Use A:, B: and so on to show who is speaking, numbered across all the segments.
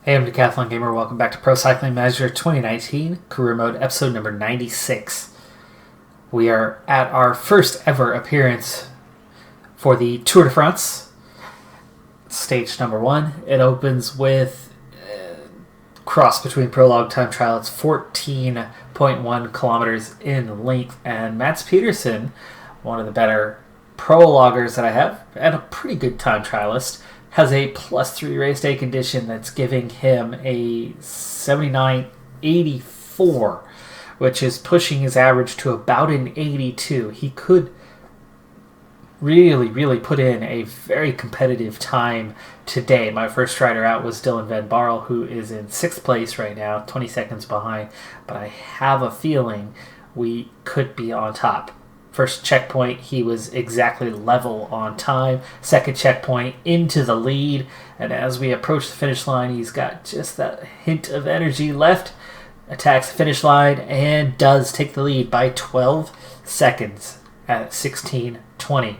A: Hey, I'm Decathlon Gamer. Welcome back to Pro Cycling Manager 2019, Career Mode, episode number 96. We are at our first ever appearance for the Tour de France, stage number 1. It opens with cross between prologue time trial. It's 14.1 kilometers in length, and Mats Peterson, one of the better prologuers that I have, and a pretty good time trialist, has a +3 race day condition that's giving him a 79.84, which is pushing his average to about an 82. He could really put in a very competitive time today. My first rider out was Dylan Van Barl, who is in 6th place right now, 20 seconds behind, but I have a feeling we could be on top. First checkpoint, he was exactly level on time. Second checkpoint, into the lead. And as we approach the finish line, he's got just that hint of energy left. Attacks the finish line and does take the lead by 12 seconds at 16:20.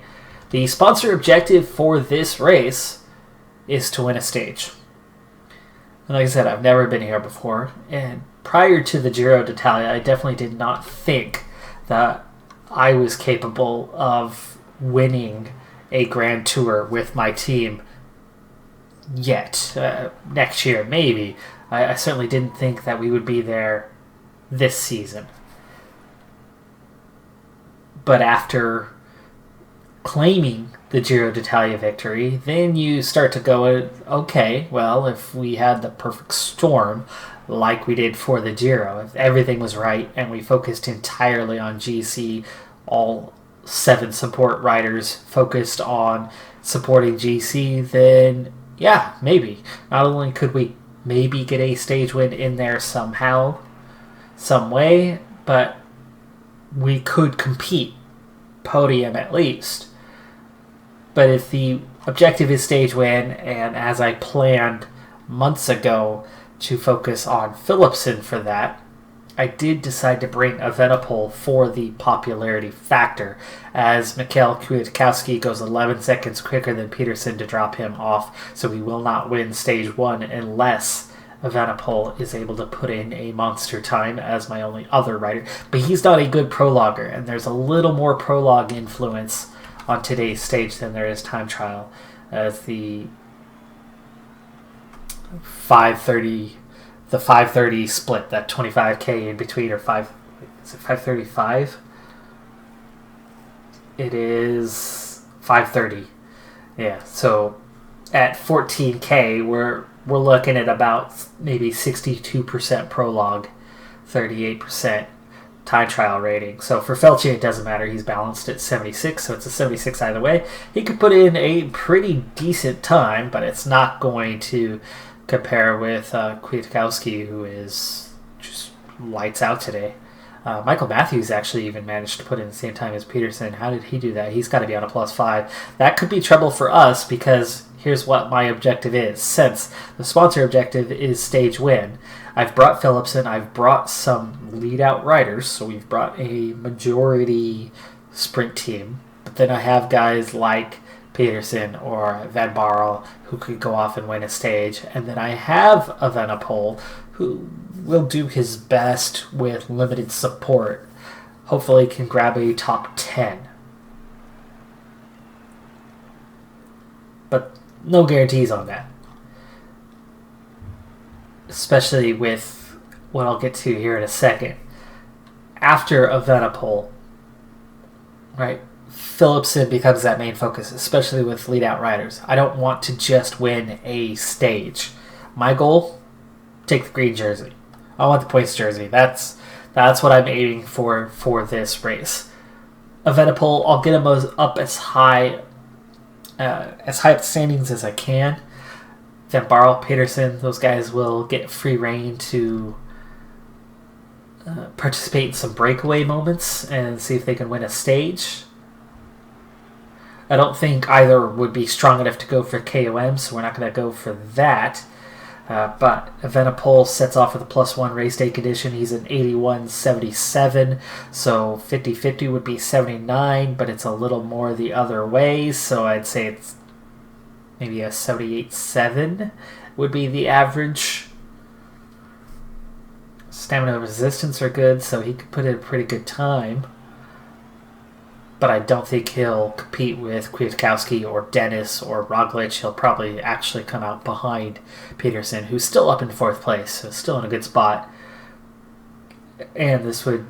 A: The sponsor objective for this race is to win a stage. And like I said, I've never been here before. And prior to the Giro d'Italia, I definitely did not think that I was capable of winning a Grand Tour with my team yet. Next year, maybe. I certainly didn't think that we would be there this season. But after claiming the Giro d'Italia victory, then you start to go, okay, well, if we had the perfect storm like we did for the Giro, if everything was right and we focused entirely on GC, all 7 support riders focused on supporting GC, then yeah, maybe. Not only could we maybe get a stage win in there somehow, some way, but we could compete podium at least. But if the objective is stage win, and as I planned months ago to focus on Philipsen for that, I did decide to bring Evenepoel for the popularity factor, as Mikhail Kwiatkowski goes 11 seconds quicker than Peterson to drop him off, so we will not win stage 1 unless Evenepoel is able to put in a monster time as my only other rider. But he's not a good prologuer, and there's a little more prologue influence on today's stage than there is time trial, as the 5:30 split, that 25k in between, or 5:35? It is 5:30. Yeah, so at 14k, we're looking at about maybe 62% prologue, 38% time trial rating. So for Felci, it doesn't matter. He's balanced at 76, so it's a 76 either way. He could put in a pretty decent time, but it's not going to compare with Kwiatkowski, who is just lights out today. Michael Matthews actually even managed to put in the same time as Peterson. How did he do that? He's got to be on a +5. That could be trouble for us, because here's what my objective is. Since the sponsor objective is stage win, I've brought Philipsen, I've brought some lead-out riders, so we've brought a majority sprint team. But then I have guys like Peterson or Van Barl who could go off and win a stage, and then I have Evenepoel who will do his best with limited support. Hopefully can grab a top 10, but no guarantees on that, especially with what I'll get to here in a second. After Evenepoel, right, Philipsen becomes that main focus, especially with lead-out riders. I don't want to just win a stage. My goal, take the green jersey. I want the points jersey. That's what I'm aiming for this race. Evenepoel, I'll get him up as high up the standings as I can. Van Barl, Peterson, those guys will get free reign to participate in some breakaway moments and see if they can win a stage. I don't think either would be strong enough to go for KOM, so we're not going to go for that. But Evenepoel sets off with a +1 race day condition. He's an 81.77, so 50-50 would be 79, but it's a little more the other way, so I'd say it's maybe a 78.7 would be the average. Stamina and resistance are good, so he could put in a pretty good time. But I don't think he'll compete with Kwiatkowski or Dennis or Roglic. He'll probably actually come out behind Peterson, who's still up in 4th place, so still in a good spot. And this would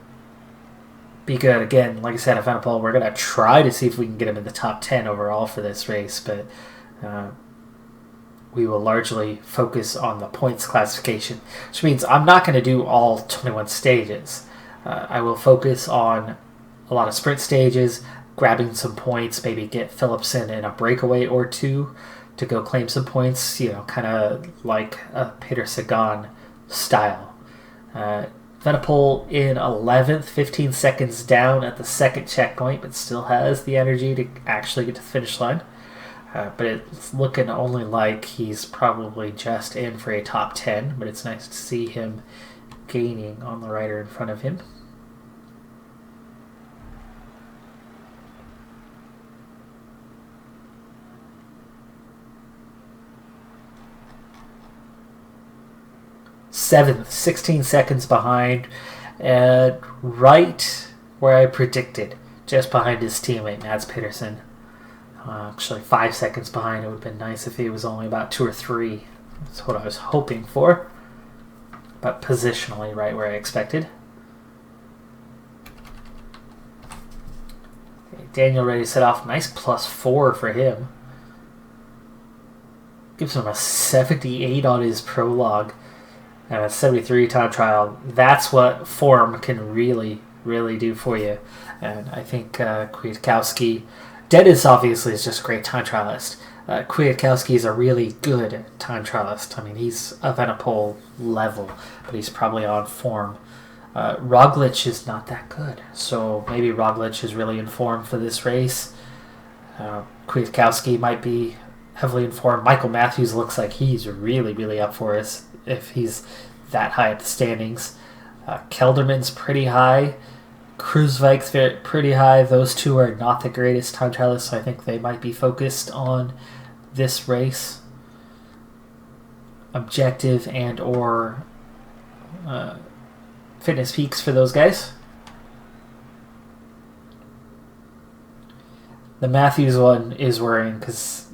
A: be good. Again, like I said, at Evenepoel, we're going to try to see if we can get him in the top 10 overall for this race, but we will largely focus on the points classification, which means I'm not going to do all 21 stages. I will focus on a lot of sprint stages, grabbing some points, maybe get Philipsen in a breakaway or two to go claim some points, kind of like a Peter Sagan style. Evenepoel in 11th, 15 seconds down at the 2nd checkpoint, but still has the energy to actually get to the finish line. But it's looking only like he's probably just in for a top 10, but it's nice to see him gaining on the rider in front of him. Seventh, 16 seconds behind, right where I predicted, just behind his teammate, Mads Pedersen. Actually, 5 seconds behind. It would have been nice if he was only about 2 or 3. That's what I was hoping for. But positionally, right where I expected. Okay, Daniel ready to set off. Nice +4 for him. Gives him a 78 on his prologue. And a 73 time trial. That's what form can really, really do for you. And I think Kwiatkowski... Dennis obviously is just a great time trialist. Kwiatkowski is a really good time trialist. I mean, he's a Evenepoel level, but he's probably on form. Roglic is not that good, so maybe Roglic is really in form for this race. Kwiatkowski might be heavily in form. Michael Matthews looks like he's really, really up for us if he's that high up the standings. Kelderman's pretty high. Kruijswijk's pretty high. Those two are not the greatest time trialists, so I think they might be focused on this race. Objective and or fitness peaks for those guys. The Matthews one is worrying because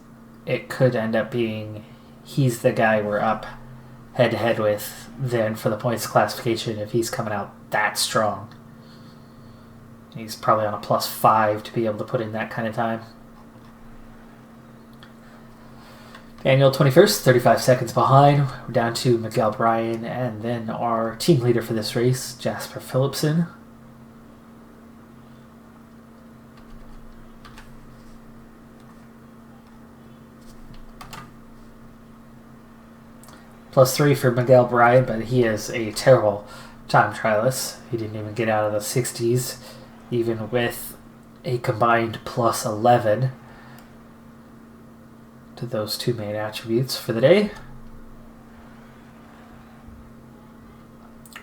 A: it could end up being he's the guy we're up head-to-head with then for the points classification if he's coming out that strong. He's probably on a +5 to be able to put in that kind of time. Daniel 21st, 35 seconds behind. We're down to Miguel Bryan and then our team leader for this race, Jasper Philipsen. +3 for Miguel Bryan, but he is a terrible time trialist. He didn't even get out of the 60s, even with a combined +11 to those two main attributes for the day.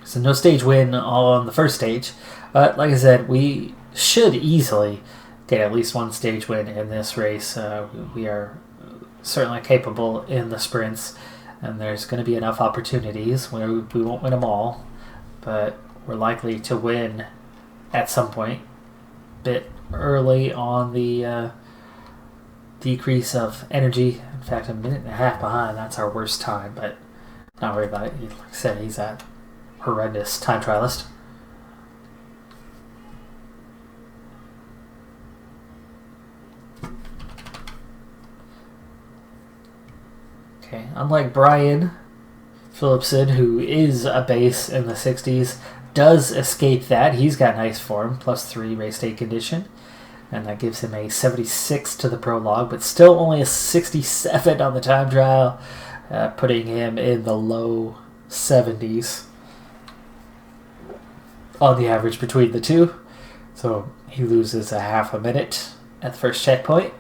A: So no stage win on the first stage, but like I said, we should easily get at least one stage win in this race. We are certainly capable in the sprints, and there's going to be enough opportunities where we won't win them all, but we're likely to win at some point. Bit early on the decrease of energy. In fact, 1.5 minutes behind. That's our worst time, but not worry about it. Like I said, he's a horrendous time trialist. Okay, unlike Bryan, Philipsen, who is a base in the 60s, does escape that. He's got nice form, +3 race day condition, and that gives him a 76 to the prologue, but still only a 67 on the time trial, putting him in the low 70s on the average between the two. So he loses a half a minute at the first checkpoint.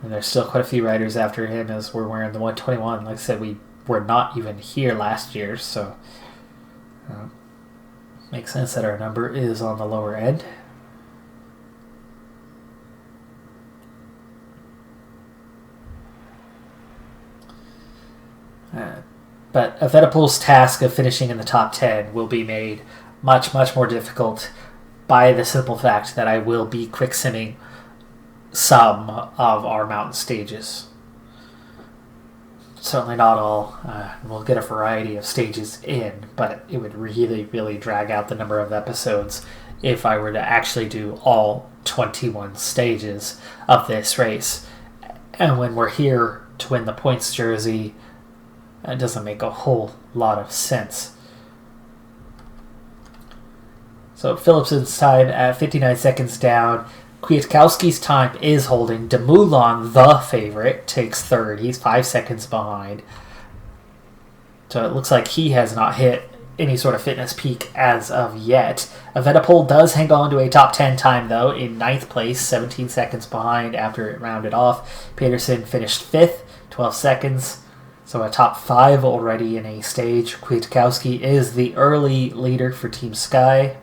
A: And there's still quite a few riders after him as we're wearing the 121. Like I said, we were not even here last year, so makes sense that our number is on the lower end. But Evenepoel's task of finishing in the top 10 will be made much, much more difficult by the simple fact that I will be quick simming some of our mountain stages. Certainly not all. We'll get a variety of stages in, but it would really, really drag out the number of episodes if I were to actually do all 21 stages of this race. And when we're here to win the points jersey, it doesn't make a whole lot of sense. So Philipsen's time at 59 seconds down. Kwiatkowski's time is holding. Dumoulin, the favorite, takes third. He's 5 seconds behind. So it looks like he has not hit any sort of fitness peak as of yet. Evenepoel does hang on to a top 10 time, though, in 9th place, 17 seconds behind after it rounded off. Peterson finished 5th, 12 seconds. So a top 5 already in a stage. Kwiatkowski is the early leader for Team Sky.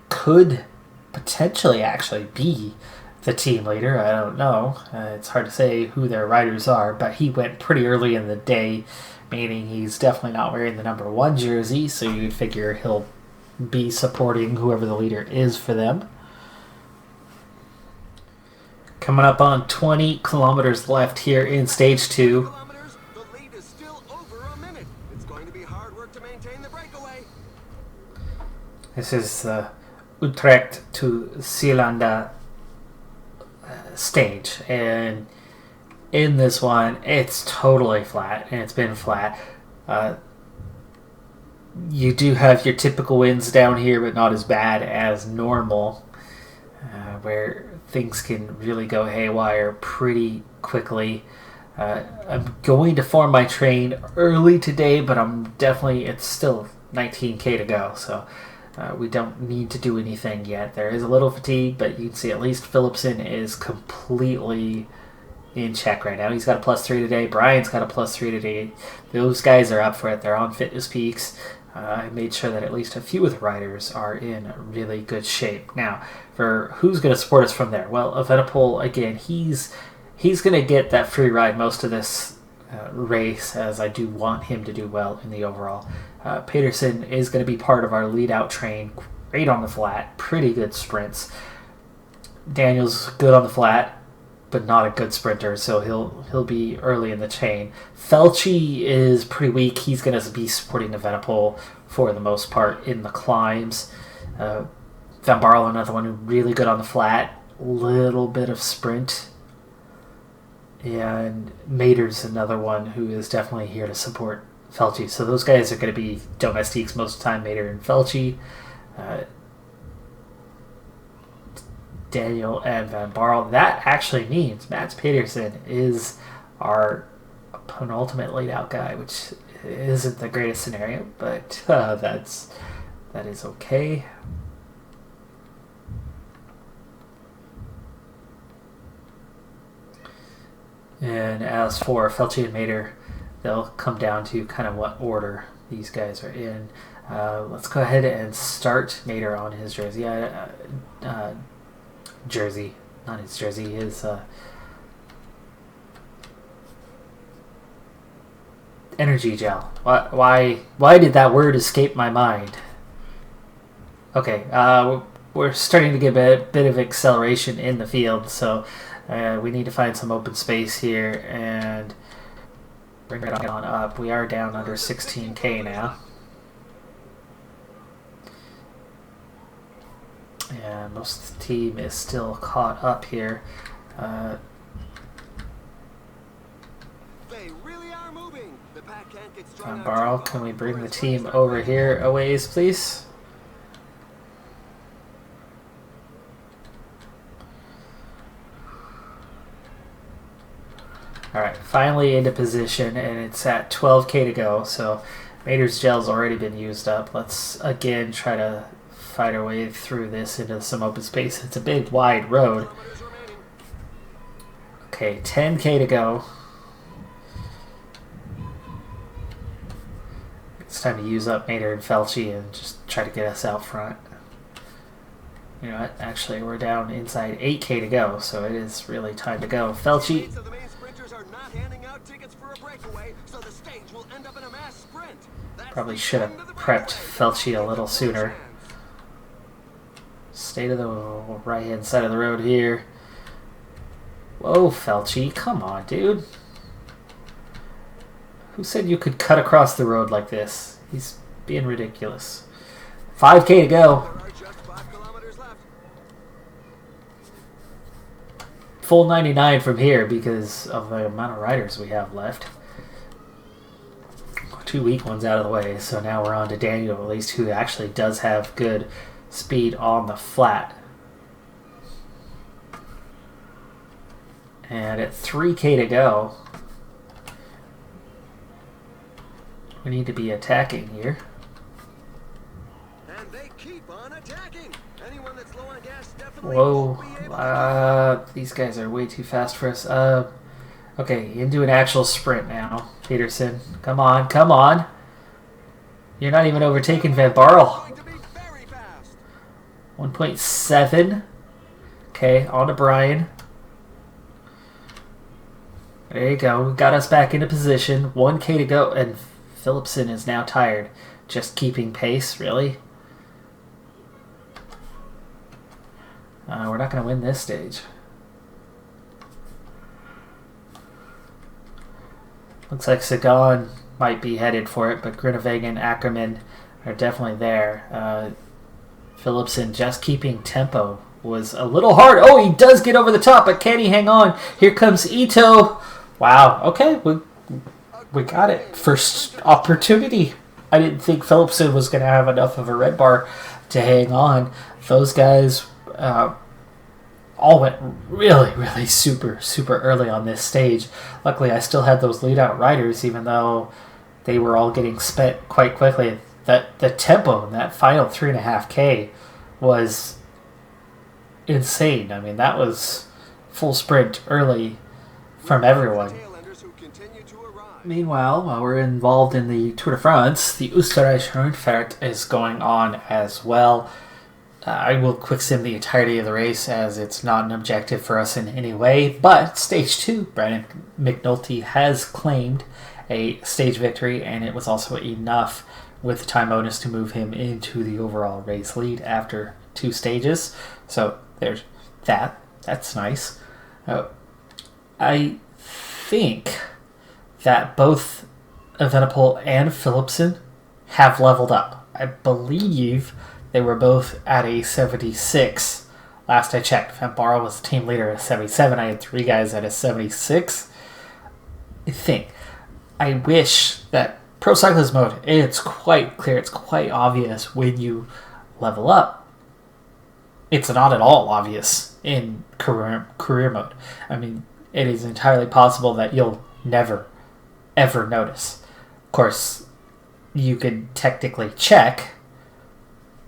A: Could potentially actually be the team leader. I don't know. It's hard to say who their riders are, but he went pretty early in the day, meaning he's definitely not wearing the number 1 jersey, so you'd figure he'll be supporting whoever the leader is for them. Coming up on 20 kilometers left here in stage 2.
B: The lead is still over a minute. It's going to be hard work to maintain the breakaway.
A: This is the Utrecht to Zeelanda stage, and in this one it's totally flat, and it's been flat. You do have your typical winds down here, but not as bad as normal, where things can really go haywire pretty quickly. I'm going to form my train early today, but it's still 19k to go, so we don't need to do anything yet. There is a little fatigue, but you can see at least Philipsen is completely in check right now. He's got a +3 today. Brian's got a +3 today. Those guys are up for it. They're on fitness peaks. I made sure that at least a few of the riders are in really good shape. Now, for who's going to support us from there? Well, Evenepoel, again, he's going to get that free ride most of this race, as I do want him to do well in the overall. Peterson is going to be part of our lead-out train, great on the flat, pretty good sprints. Daniel's good on the flat, but not a good sprinter, so he'll be early in the chain. Felci is pretty weak. He's going to be supporting Evenepoel for the most part in the climbs. Van Barle, another one who's really good on the flat, little bit of sprint. And Mater's another one who is definitely here to support Felci. So those guys are going to be domestiques most of the time, Mater and Felci. Daniel and Van Barle. That actually means Mats Peterson is our penultimate lead-out guy, which isn't the greatest scenario, but that is okay. And as for Felci and Mater, they'll come down to kind of what order these guys are in. Let's go ahead and start Mater on his jersey. His energy gel. Why did that word escape my mind? Okay, we're starting to get a bit of acceleration in the field, so we need to find some open space here and bring it on up. We are down under 16k now. And most of the team is still caught up here.
B: They really are moving. The pack can't get strong.
A: Van Barle, can we bring the team over here a ways, please? Alright, finally into position, and it's at 12k to go, so Mater's gel's already been used up. Let's again try to fight our way through this into some open space. It's a big, wide road. Okay, 10k to go. It's time to use up Mater and Felci and just try to get us out front. You know what? Actually, we're down inside 8k to go, so it is really time to go. Felci.
B: breakaway, so the stage will end up in a mass sprint. That's
A: Probably
B: the
A: should have
B: end of the
A: prepped
B: breakaway.
A: Felchi a little
B: Take
A: sooner.
B: chance.
A: Stay to the right-hand side of the road here. Whoa, Felchi, come on, dude. Who said you could cut across the road like this? He's being ridiculous. 5K to go.
B: There are just 5 kilometers left.
A: Full 99 from here because of the amount of riders we have left. 2 weak ones out of the way, so now we're on to Daniel, at least, who actually does have good speed on the flat. And at 3K to go, we need to be attacking here.
B: And they keep on attacking. Anyone that's low on gas definitely
A: Whoa,
B: won't be able to.
A: these guys are way too fast for us. Okay, into an actual sprint now, Peterson. Come on, come on. You're not even overtaking Van Barl.
B: Going to be very fast.
A: 1.7. Okay, on to Brian. There you go. We got us back into position. 1K to go, and Phillipson is now tired. Just keeping pace, really? We're not going to win this stage. Looks like Sagan might be headed for it, but Groenewegen and Ackerman are definitely there. Phillipson just keeping tempo was a little hard. Oh, he does get over the top, but can he hang on? Here comes Ito. Wow. Okay, we got it. First opportunity. I didn't think Phillipson was going to have enough of a red bar to hang on. Those guys all went really, really super early on this stage. Luckily, I still had those lead-out riders, even though they were all getting spent quite quickly. The tempo in that final 3.5K was insane. I mean, that was full sprint early from everyone.
B: Tailenders who continue to arrive.
A: Meanwhile, while we're involved in the Tour de France, the Österreich Rundfahrt is going on as well. I will quick sim the entirety of the race as it's not an objective for us in any way, but stage 2, Brandon McNulty has claimed a stage victory, and it was also enough with the time bonus to move him into the overall race lead after 2 stages. So there's that. That's nice. I think that both Evenepoel and Phillipson have leveled up. I believe they were both at a 76 last I checked. Van Barl was the team leader at 77. I had 3 guys at a 76. I think. I wish that Pro Cyclist mode, it's quite clear, it's quite obvious when you level up. It's not at all obvious in career mode. I mean, it is entirely possible that you'll never, ever notice. Of course, you could technically check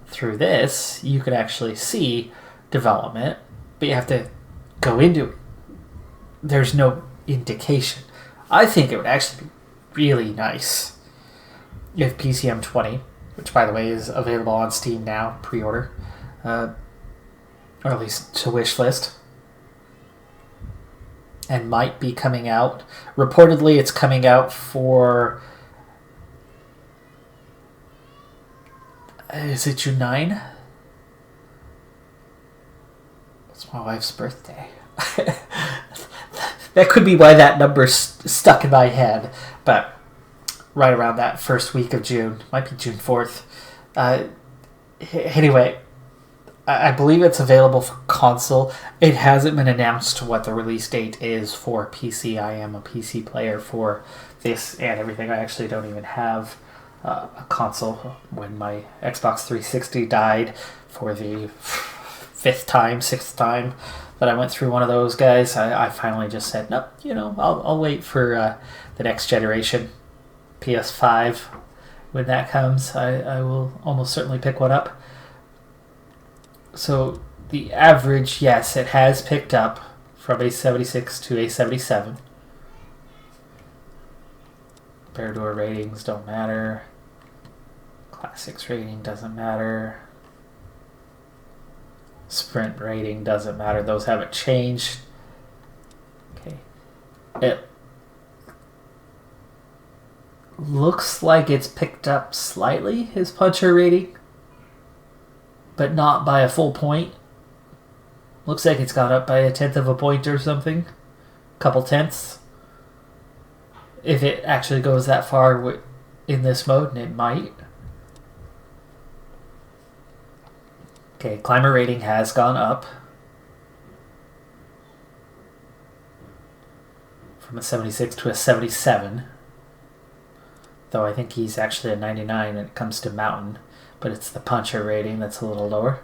A: through this. You could actually see development, but you have to go into it. There's no indication. I think it would actually be really nice if PCM20, which by the way is available on Steam now, pre-order, or at least to wish list, and might be coming out. Reportedly, it's coming out for, is it June 9? It's my wife's birthday. That could be why that number's stuck in my head, but right around that first week of June, might be June 4th. Anyway, I believe it's available for console. It hasn't been announced what the release date is for PC. I am a PC player for this and everything. I actually don't even have a console. When my Xbox 360 died for the 6th time that I went through one of those guys, I finally just said, nope, I'll wait for the next generation, PS5. When that comes, I will almost certainly pick one up. So the average, yes, it has picked up from a 76 to a 77. Parador ratings don't matter. Classics rating doesn't matter. Sprint rating doesn't matter. Those haven't changed. Okay. looks like it's picked up slightly, his puncher rating, but not by a full point. Looks like it's gone up by 1/10 of a point or something. Couple tenths. If it actually goes that far in this mode, and it might. Okay, climber rating has gone up from a 76 to a 77. Though I think he's actually a 99 when it comes to mountain, but it's the puncher rating that's a little lower.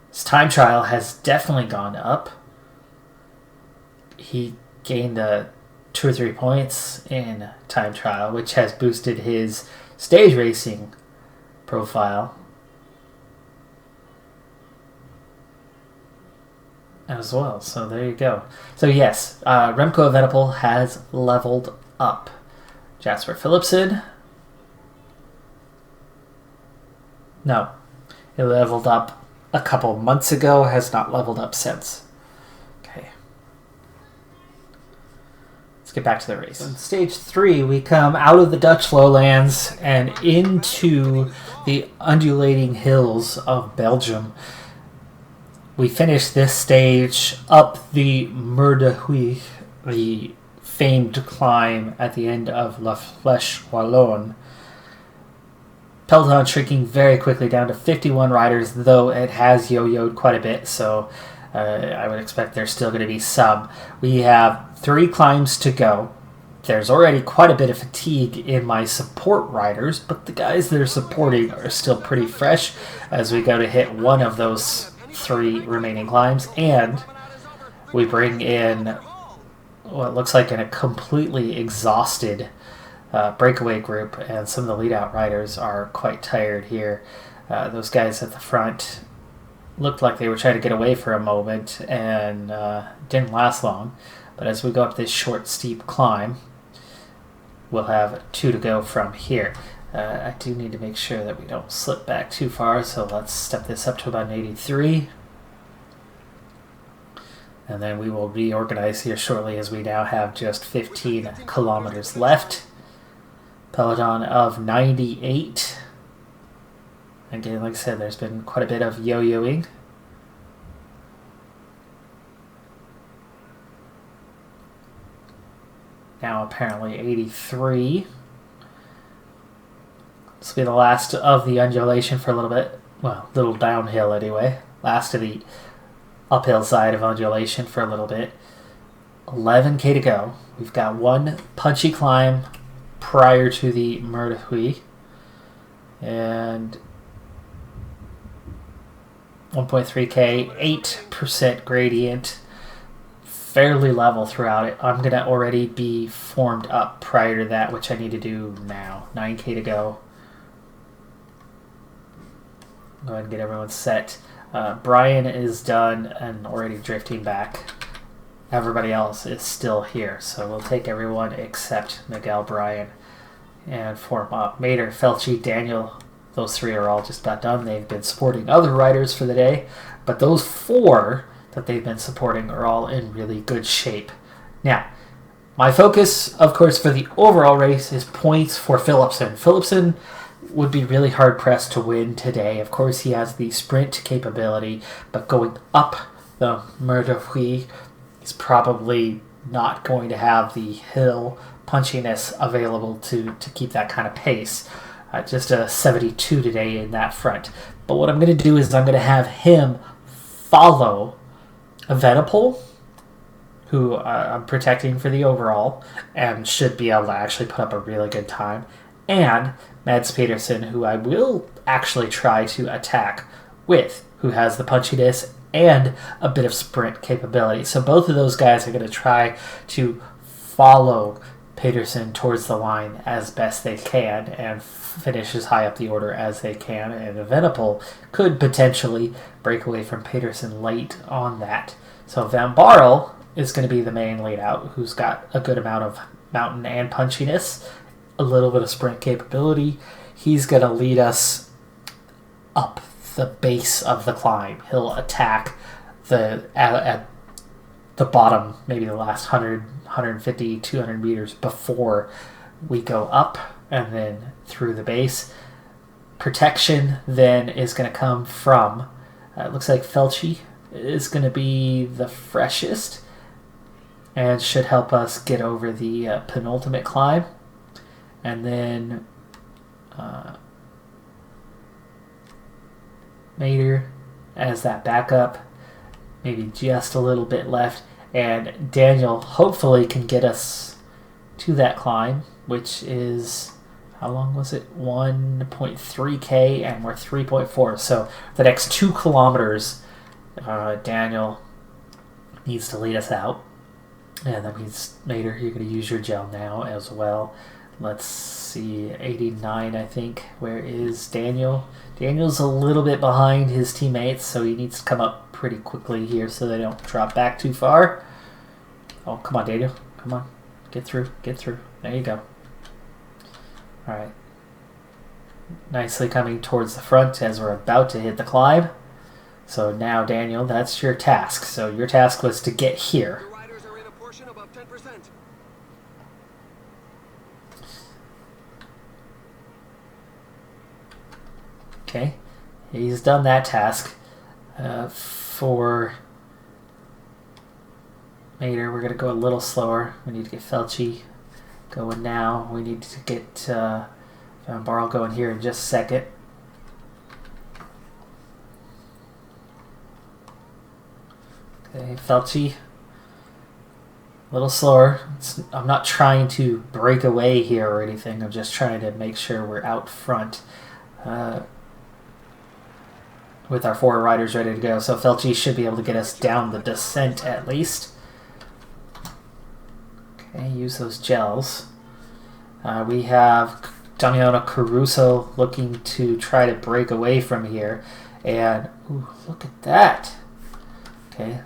A: His time trial has definitely gone up. He gained 2 or 3 points in time trial, which has boosted his stage racing profile as well. So there you go. So yes, Remco Evenepoel has leveled up. Jasper Philipsen, no, he leveled up a couple months ago, has not leveled up since. Okay. Let's get back to the race. In stage 3, we come out of the Dutch lowlands and into the undulating hills of Belgium. We finish this stage up the Mur de Huy, the famed climb at the end of La Flèche Wallonne. Peloton shrinking very quickly down to 51 riders, though it has yo-yoed quite a bit, so I would expect there's still going to be some. We have 3 climbs to go. There's already quite a bit of fatigue in my support riders, but the guys that are supporting are still pretty fresh as we go to hit one of those 3 remaining climbs, and we bring in what looks like a completely exhausted breakaway group, and some of the lead-out riders are quite tired here. Those guys at the front looked like they were trying to get away for a moment and didn't last long, but as we go up this short, steep climb, we'll have 2 to go from here. I do need to make sure that we don't slip back too far, so let's step this up to about an 83. And then we will reorganize here shortly as we now have just 15 kilometers left. Peloton of 98. Again, like I said, there's been quite a bit of yo-yoing. Now apparently 83. This will be the last of the undulation for a little bit. Well, little downhill anyway. Last of the uphill side of undulation for a little bit. 11k to go. We've got 1 punchy climb prior to the Mur de Huy. And 1.3k, 8% gradient. Fairly level throughout it. I'm going to already be formed up prior to that, which I need to do now. 9k to go. Go ahead and get everyone set. Brian is done and already drifting back. Everybody else is still here, so we'll take everyone except Miguel Bryan and form up. Mater, Felchi, Daniel, those 3 are all just about done. They've been supporting other riders for the day, but those 4 that they've been supporting are all in really good shape. Now, my focus, of course, for the overall race is points for Philipsen. Philipsen would be really hard-pressed to win today. Of course, he has the sprint capability, but going up the Mur de Huy, he's probably not going to have the hill punchiness available to keep that kind of pace. Just a 72 today in that front. But what I'm going to do is I'm going to have him follow Evenepoel, who I'm protecting for the overall, and should be able to actually put up a really good time, and Mads Pedersen, who I will actually try to attack with, who has the punchiness and a bit of sprint capability. So both of those guys are going to try to follow Pedersen towards the line as best they can and finish as high up the order as they can. And Evenepoel could potentially break away from Pedersen late on that. So Van Barle is going to be the main lead out, who's got a good amount of mountain and punchiness, a little bit of sprint capability. He's going to lead us up the base of the climb. He'll attack at the bottom, maybe the last 100, 150, 200 meters before we go up. and then through the base. Protection then is going to come from, it looks like Felchi is going to be the freshest and should help us get over the penultimate climb. And then Mater as that backup, maybe just a little bit left. And Daniel hopefully can get us to that climb, which is, how long was it? 1.3K, and we're 3.4. So the next 2 kilometers, Daniel needs to lead us out. And that means, Mater, you're going to use your gel now as well. Let's see, 89, I think. Where is Daniel? Daniel's a little bit behind his teammates, so he needs to come up pretty quickly here so they don't drop back too far. Oh, come on, Daniel. Come on. Get through. Get through. There you go. All right. Nicely coming towards the front as we're about to hit the climb. So now, Daniel, that's your task. So your task was to get here.
B: The riders are in a portion above 10%.
A: Okay, he's done that task. For Mater, we're going to go a little slower. We need to get Felchi going now. We need to get Van Barl going here in just a second. Okay, Felchi, a little slower. I'm not trying to break away here or anything. I'm just trying to make sure we're out front. With our 4 riders ready to go. So Felchi should be able to get us down the descent at least. Okay, use those gels. We have Damiano Caruso looking to try to break away from here. And, ooh, look at that. Okay,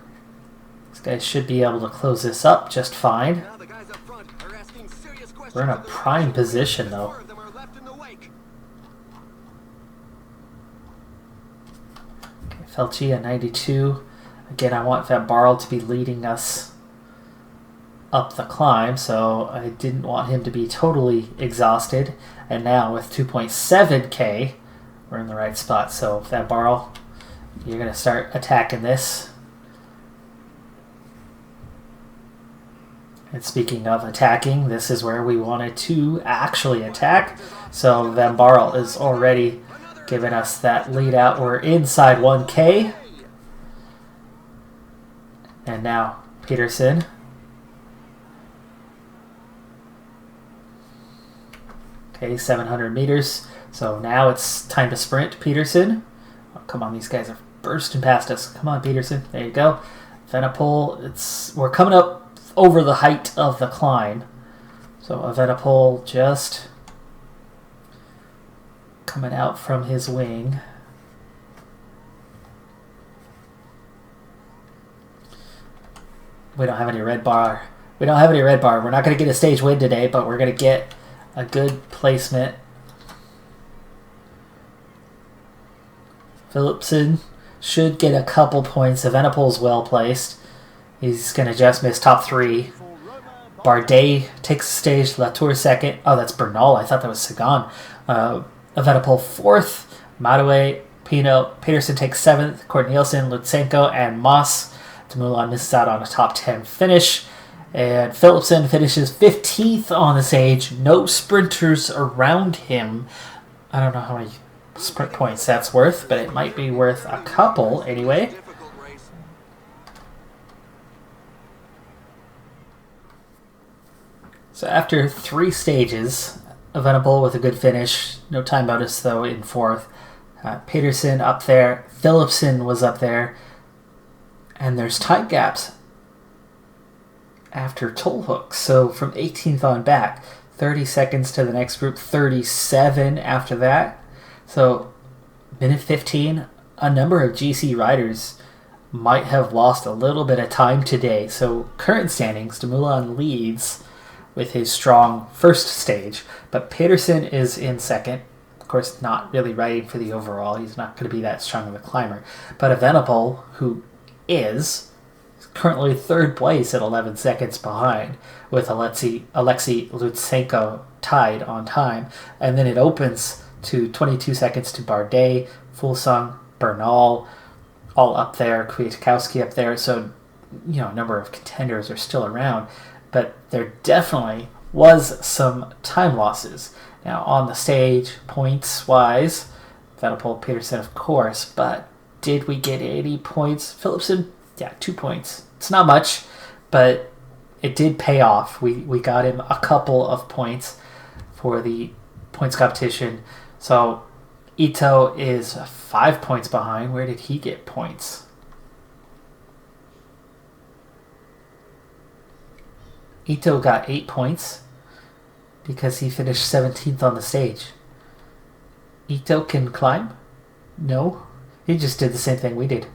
A: these guys should be able to close this up just fine.
B: Now the guys up front are asking serious questions.
A: We're in a prime position, though. Felchi at 92. Again, I want Van Barl to be leading us up the climb, so I didn't want him to be totally exhausted. And now with 2.7K, we're in the right spot. So Van Barl, you're going to start attacking this. And speaking of attacking, this is where we wanted to actually attack. So Van Barl is already giving us that lead out. We're inside 1K. And now Peterson. Okay, 700 meters. So now it's time to sprint, Peterson. Oh, come on, these guys are bursting past us. Come on, Peterson. There you go. Evenepoel, we're coming up over the height of the climb. So Evenepoel just coming out from his wing. We don't have any red bar. We don't have any red bar. We're not going to get a stage win today, but we're going to get a good placement. Philipsen should get a couple points. Evenepoel's well placed. He's going to just miss top 3. Bardet takes the stage. Latour second. Oh, that's Bernal. I thought that was Sagan. Evenepoel 4th. Madoue, Pino, Peterson takes 7th. Corneliusen, Lutsenko, and Moss. Dumoulin misses out on a top 10 finish. And Philipsen finishes 15th on the stage. No sprinters around him. I don't know how many sprint points that's worth, but it might be worth a couple anyway. So after 3 stages, Evenepoel with a good finish. No time bonus, though, in 4th. Peterson up there. Philipsen was up there. And there's time gaps after toll hooks. So from 18th on back, 30 seconds to the next group, 37 after that. So minute 15, a number of GC riders might have lost a little bit of time today. So current standings, Dumoulin leads with his strong first stage, but Peterson is in second. Of course, not really riding for the overall. He's not going to be that strong of a climber. But Evenepoel, who is currently third place at 11 seconds behind, with Alexei Lutsenko tied on time. And then it opens to 22 seconds to Bardet, Fulsang, Bernal, all up there, Kwiatkowski up there. So, a number of contenders are still around, but there definitely was some time losses. Now, on the stage, points-wise, Vettel, Peterson, of course, but did we get 80 points? Philipsen, 2 points. It's not much, but it did pay off. We got him a couple of points for the points competition. So Ito is 5 points behind. Where did he get points? Ito got 8 points because he finished 17th on the stage. Ito can climb? No. He just did the same thing we did.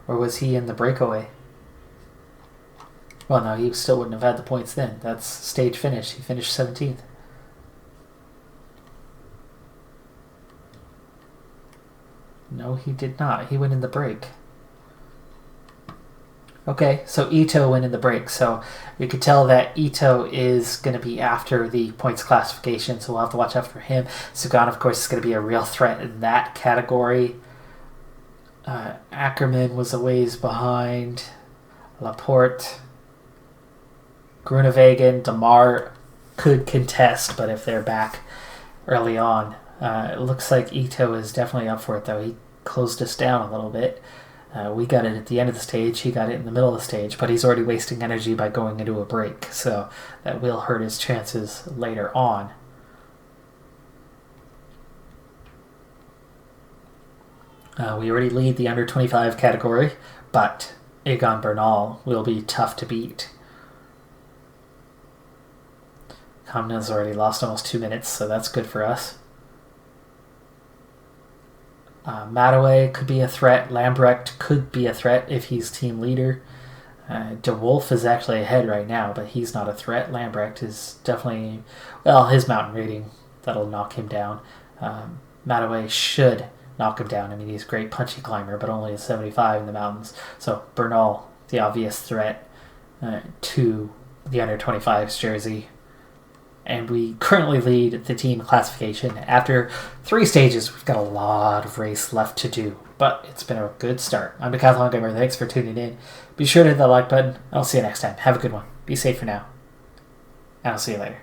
A: Or was he in the breakaway? Well, no, he still wouldn't have had the points then. That's stage finish. He finished 17th. No, he did not. He went in the break. Okay, so Ito went in the break. So we could tell that Ito is going to be after the points classification, so we'll have to watch out for him. Sagan, of course, is going to be a real threat in that category. Ackerman was a ways behind. Laporte, Grunewagen, Demar could contest, but if they're back early on, it looks like Ito is definitely up for it, though. He closed us down a little bit. We got it at the end of the stage. He got it in the middle of the stage, but he's already wasting energy by going into a break, so that will hurt his chances later on. We already lead the under 25 category, but Egan Bernal will be tough to beat. Kamna's already lost almost 2 minutes, so that's good for us. Mattaway could be a threat. Lambrecht could be a threat if he's team leader. De Wolf is actually ahead right now, but he's not a threat. Lambrecht is definitely, his mountain rating, that'll knock him down. Mattaway should knock him down. I mean, he's a great punchy climber, but only a 75 in the mountains. So Bernal, the obvious threat to the under 25's jersey. And we currently lead the team classification. After 3 stages, we've got a lot of race left to do, but it's been a good start. I'm Decathlon Gamer. Thanks for tuning in. Be sure to hit that like button. I'll see you next time. Have a good one. Be safe for now. And I'll see you later.